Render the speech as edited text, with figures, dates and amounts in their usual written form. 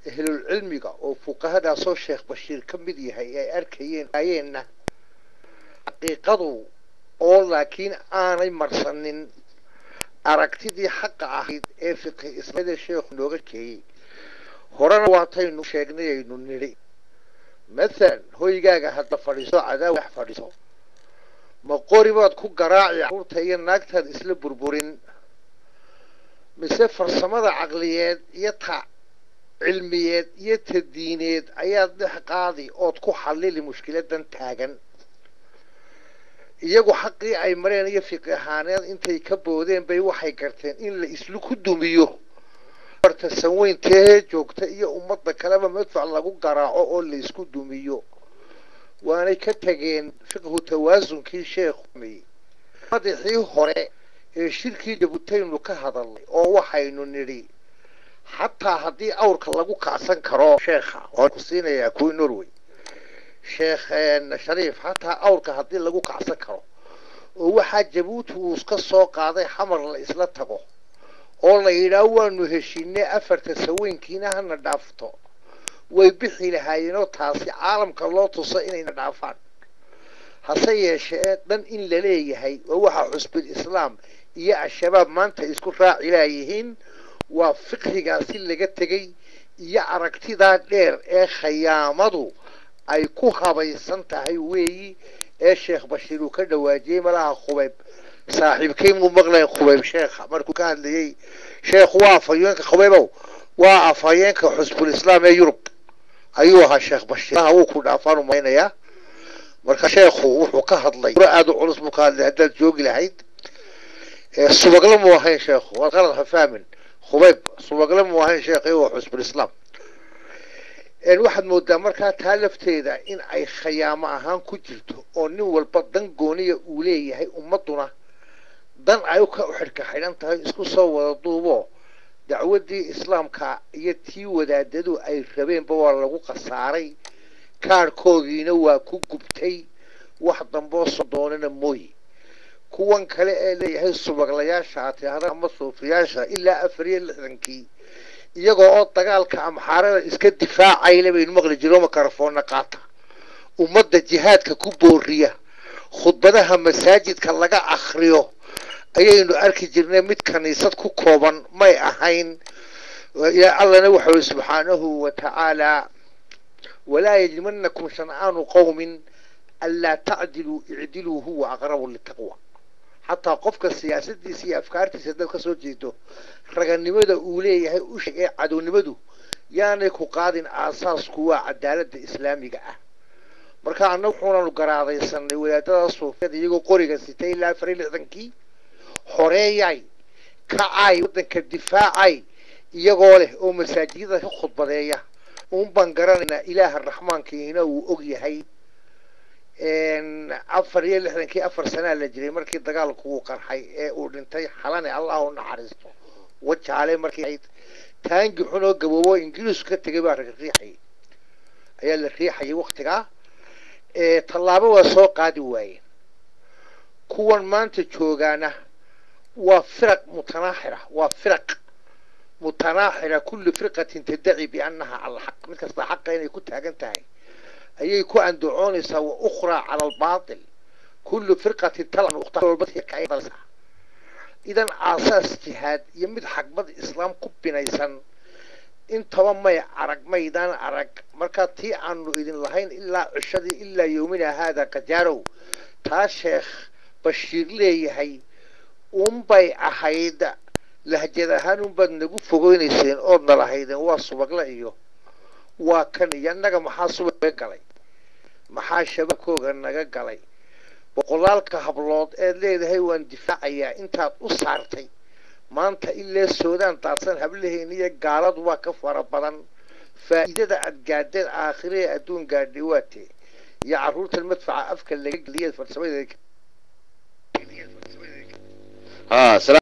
أهل العلم وفقهاء صو الشيخ بشير كم بدي هي أركيين أينا حقيقة أو لكن أنا مرسنين أركتدي حق عهد فقه إسلام الشيخ نوغكي هرانا واتين شيخني ننري مثلا هو يجاga هذا فريسو عدا wax fariiso ma qoribaad ku garaaci urta iyo naagtaad isla burburin mise farsamada aqliyeed iyo ta cilmiyeed iyo tadiineed ayaa dhex qaadi oo ku xalili mushkiladan taagan iyagu xaqii ay mareen iyo fiqhaaneed intay ka boodeen bay waxay garteen in la islu ku dumiyo barta saweyntii joogta iyo ummadda kaleba madfac lagu garaaco oo la isku dumiyo waana ka tageen fiqhu tawaazunkii sheekhu madaxii hore ee shirkii jabutaynu ka hadalnay oo waxaynu niri xataa haddii awrka lagu kacsan karo sheekha oo ku siinaya ku Norway sheekhan shariif xataa awrka haddii lagu kacsan karo oo waxa Jabuuti uu iska soo qaaday xamar la isla tago oo la yiraahdo waanu heshiinay afarta saweenkiina hana dhaafto way bixi lahaayeen taasi caalamka loo tuso inay dhaafaan hase yeeshee dan in la leeyahay oo waxa xusbil islaam iyo ashabaab maanta isku raaci laayeen waa fiqhigaasi laga tagay iyo aragtida dheer ee khiyaamadu ay ku habaysan tahay weeyi ee sheekh Bashiir uu ka dhawaajiyay malaha Khubayb saaxiibkii mu maqlay Khubayb sheekh markuu ka hadlayay sheekh waa fayeenka Khubaybow waa afayeenka xusbul islaam ee Yurub ayuu ahaa sheekh Bashiir uu ku dhaafaan umaynaya marka sheekhu wuxuu ka hadlay aad u culus buu ka hadlay hadda joogi lahayd subagla mu ahayn sheekhu waa qalad fahmin Khubayb subagla mu ahayn sheekh iyo xusbul islaam waxaad moodaa markaa taalafteeda in ay khiyaamo ahaan ku jirto oo nin walba dan gooniya uu leeyahay ummaduna dan ay ka xirka xiran tahay isku soo wada duubo dacwadii islaamka iyo tii wadaadadu ay rabeenba waa lagu qasaaray kaarkoodiina waa ku gubtay wax dambo soo doonana mooy kuwan kale ee leeyahay subaglayaasha aad ama suufiyaasha ilaa 64kii iyagoo oo dagaalka amxaarada iska difaacay leeyahay maqli jiro makarafoonna qaata ummadda jihaadka ku booriya khudbadaha masaajidka laga akhriyo ayaynu arki jirnay mid kaniisad ku kooban may ahayn ya allana wuxuu subhanahu wa ta'ala wala yajmannakum shan'anu qawmin alla ta'dilu i'dilu huwa aqrabu littaqwa hatta qofka siyaasadiisa iyo afkaartiisa dad ka soo jeedo raganimada uu leeyahay u sheegay cadownimadu yaanay ku qaadin aasaasku waa cadaaladda islaamiga ah marka anagu waxaanu garaadaysanay wadaadada suufiyada iyagoo qoriga sitay ilaa 64kii xoreeyay kacay wadanka difaacay iyagoo leh oo masaajidada ka khudbadeeya baan garanayna ilaaha raxmaankiina uu og yahay 64kii 4 sano la jiray markii dagaalku uu qarxay ee uu dhintay xalane allah u naxariisto wajaale markii ay taangi xuno gaboobo ingiriis ka tagay baa riixay ayaa la riixay waqtiga tallaabo waa soo qaadi waayeen kuwan maanta joogaana وفرق متناحرة كل فرقة تدعي بأنها على الحق مثل حق يعني كنت هاجنتها أي يكون عند عنصة وأخرى على الباطل كل فرقة تطلع أختها والبطيء كأيضا إذا أساس جهاد يمد حق بد إسلام كبنا يسن انت وما يعرق ميدان عرق مركاتي عنه إذن لهين إلا عشد إلا يومنا هذا كجارو تا شيخ بشير لي هي bay ahayd lahjadahan bad nagu fogeynayeen oo nalahaydeen waa subagla iyo waa kan yanaga maxaa subag galay maxaa shabakooga naga galay boqolaalka hablood ee leedahay waan difaacaya intaad u saartay maanta ilaa Suudaan taarsan hablaheena iyo gaaladu waa ka fara badan faa'iidada aad gaadeen aakhiree adduun gaadhay waatee ya caruurta madfaca afka laga galiyay farsamada